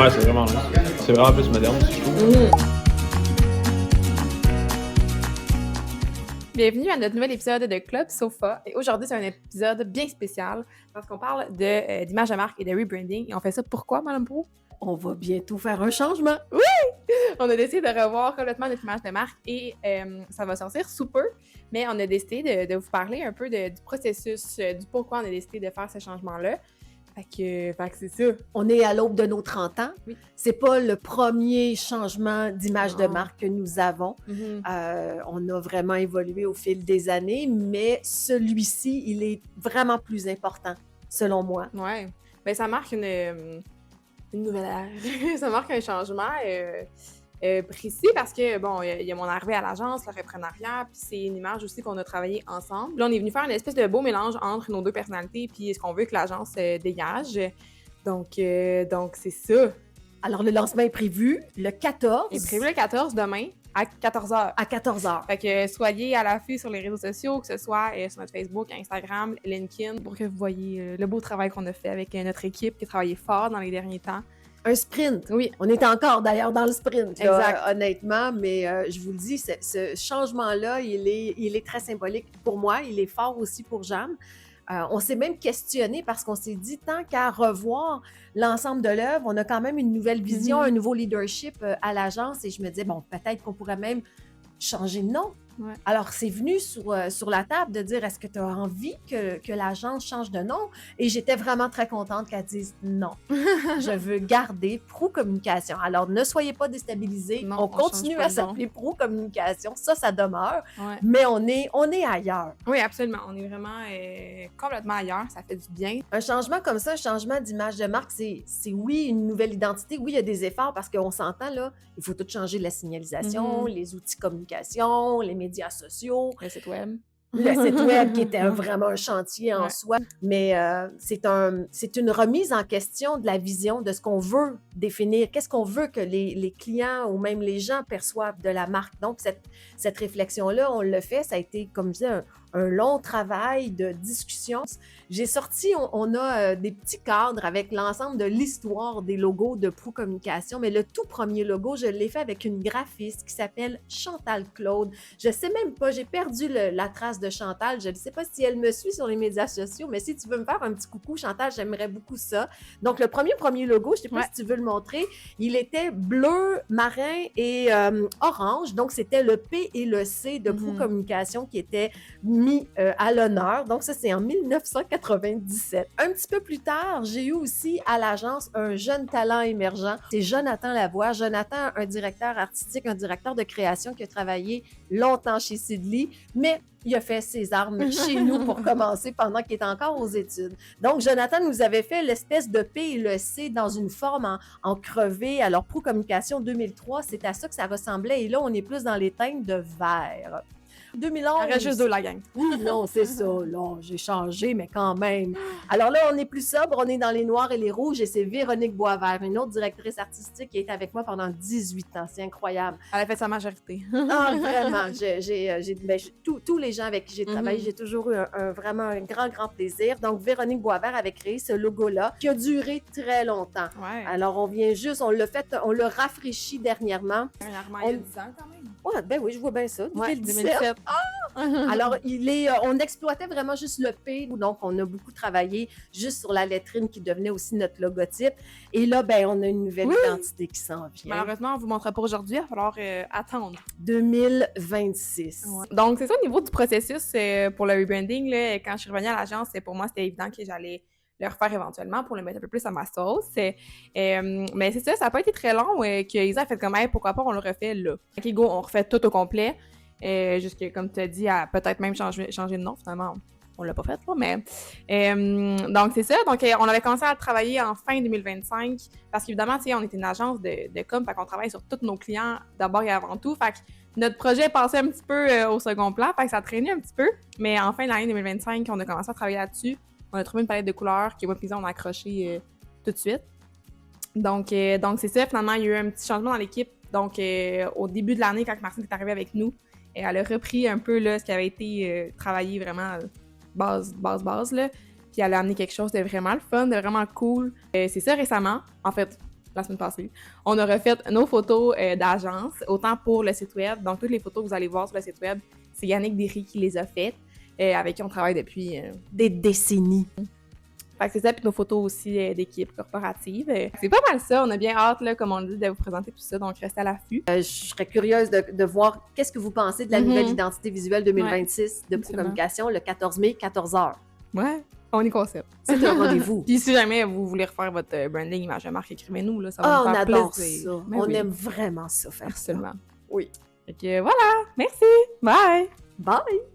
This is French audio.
Ouais, c'est vraiment nice. C'est vraiment plus moderne aussi, je trouve. Bienvenue à notre nouvel épisode de Club Sofa. Et aujourd'hui, c'est un épisode bien spécial parce qu'on parle d'image de marque et de rebranding. Et on fait ça pourquoi, Madame Pro? On va bientôt faire un changement. On a décidé de revoir complètement notre image de marque et ça va sortir sous peu. Mais on a décidé de vous parler un peu du processus, du pourquoi on a décidé de faire ce changement-là. Fait que c'est ça. On est à l'aube de nos 30 ans. Oui. C'est pas le premier changement d'image de Non. marque que nous avons. Mm-hmm. On a vraiment évolué au fil des années, mais celui-ci, il est vraiment plus important, selon moi. Ouais. Ben, ça marque une nouvelle ère. Ça marque un changement précis parce que, bon, il y a mon arrivée à l'agence, le reprenariat, puis c'est une image aussi qu'on a travaillé ensemble. Là, on est venu faire une espèce de beau mélange entre nos deux personnalités puis ce qu'on veut que l'agence dégage. Donc, c'est ça. Alors, le lancement est prévu le 14. Il est prévu le 14 demain à 14h. À 14h. Fait que soyez à l'affût sur les réseaux sociaux, que ce soit sur notre Facebook, Instagram, LinkedIn, pour que vous voyez le beau travail qu'on a fait avec notre équipe qui a travaillé fort dans les derniers temps. Un sprint. Oui. On est encore d'ailleurs dans le sprint, là, Exact. honnêtement, mais je vous le dis, ce changement-là, il est très symbolique pour moi, il est fort aussi pour Jeanne. On s'est même questionné parce qu'on s'est dit, tant qu'à revoir l'ensemble de l'œuvre, on a quand même une nouvelle vision, un nouveau leadership à l'agence et je me disais, bon, peut-être qu'on pourrait même changer de nom. Ouais. Alors, c'est venu sur la table de dire, est-ce que tu as envie que l'agence change de nom? Et j'étais vraiment très contente qu'elle dise non. Je veux garder Pro Communication. Alors, ne soyez pas déstabilisés. Non, on on continue change pas à de nom. s'appeler Pro Communication. Ça demeure. Ouais. Mais on est ailleurs. Oui, absolument. On est vraiment complètement ailleurs. Ça fait du bien. Un changement comme ça, un changement d'image de marque, c'est oui, une nouvelle identité. Oui, il y a des efforts parce qu'on s'entend, là, il faut tout changer la signalisation, les outils de communication, les médias sociaux, Le site web. le site web qui était vraiment un chantier en soi. Mais c'est une remise en question de la vision, de ce qu'on veut définir, qu'est-ce qu'on veut que les clients ou même les gens perçoivent de la marque. Donc, cette réflexion-là, on l'a fait, ça a été, comme je disais, un long travail de discussion. J'ai sorti, on a des petits cadres avec l'ensemble de l'histoire des logos de Pro Communication, mais le tout premier logo, je l'ai fait avec une graphiste qui s'appelle Chantal Claude. Je sais même pas, j'ai perdu la trace de Chantal. Je ne sais pas si elle me suit sur les médias sociaux, mais si tu veux me faire un petit coucou, Chantal, j'aimerais beaucoup ça. Donc, le premier logo, je ne sais pas si tu veux le montrer, il était bleu, marin et orange. Donc, c'était le P et le C de Pro Communication qui étaient mis à l'honneur. Donc, ça, c'est en 1997. Un petit peu plus tard, j'ai eu aussi à l'agence un jeune talent émergent. C'est Jonathan Lavoie. Jonathan, un directeur artistique, un directeur de création qui a travaillé longtemps chez Sidley, mais il a fait ses armes chez nous pour commencer pendant qu'il était encore aux études. Donc, Jonathan nous avait fait l'espèce de P et le C dans une forme en crevé. Alors, Pro Communication 2003, c'est à ça que ça ressemblait. Et là, on est plus dans les teintes de vert. 2011. Il reste juste deux, la gang. Oui, non, c'est ça. Là, j'ai changé, mais quand même. Alors là, on est plus sobre, on est dans les noirs et les rouges et c'est Véronique Boisvert, une autre directrice artistique qui est avec moi pendant 18 ans. C'est incroyable. Elle a fait sa majorité. Ah, vraiment. Tous les gens avec qui j'ai travaillé, j'ai toujours eu vraiment un grand plaisir. Donc, Véronique Boisvert avait créé ce logo-là qui a duré très longtemps. Ouais. Alors, on l'a rafraîchi dernièrement. Dernièrement, il y a 10 ans quand même. Ouais, ben oui, je vois bien ça. 2017. Alors, on exploitait vraiment juste le P, donc on a beaucoup travaillé juste sur la lettrine qui devenait aussi notre logotype. Et là, ben, on a une nouvelle identité qui s'en vient. Malheureusement, on ne vous montrera pas aujourd'hui, il va falloir attendre. 2026. Ouais. Donc, c'est ça au niveau du processus pour le rebranding. Là, quand je suis revenue à l'agence, pour moi, c'était évident que j'allais le refaire éventuellement pour le mettre un peu plus à ma sauce. Mais c'est ça, ça n'a pas été très long que Isa a fait comme, hey, pourquoi pas, on le refait là. OK, go, on refait tout au complet. Jusque, comme tu as dit, à peut-être même changer de nom, finalement. On l'a pas fait, là, mais... donc, c'est ça. Donc, on avait commencé à travailler en fin 2025 parce qu'évidemment, tu sais, on était une agence de com, fait qu'on travaille sur tous nos clients d'abord et avant tout. Fait que notre projet passait un petit peu au second plan, fait que ça traînait un petit peu. Mais en fin de l'année 2025, on a commencé à travailler là-dessus. On a trouvé une palette de couleurs que moi et on a accroché tout de suite. Donc, c'est ça. Finalement, il y a eu un petit changement dans l'équipe. Donc, au début de l'année, quand Martine est arrivée avec nous, elle a repris un peu là, ce qui avait été travaillé vraiment base, là. Puis elle a amené quelque chose de vraiment le fun, de vraiment cool. C'est ça récemment. En fait, la semaine passée. On a refait nos photos d'agence, autant pour le site web. Donc, toutes les photos que vous allez voir sur le site web, c'est Yannick Derry qui les a faites, avec qui on travaille depuis... Des décennies. Fait que c'est ça, puis nos photos aussi d'équipe corporative. C'est pas mal ça, on a bien hâte, là, comme on dit, de vous présenter tout ça, donc restez à l'affût. Je serais curieuse de voir qu'est-ce que vous pensez de la nouvelle identité visuelle 2026 de Pro-Communication le 14 mai, 14h. Ouais, on est concept. C'est un rendez-vous. Puis si jamais vous voulez refaire votre branding image de marque, écrivez-nous, là, ça va nous on faire adore plaisir. ça. Ben On oui, aime vraiment ça faire ça. absolument. Oui. Fait que voilà, merci, bye! Bye!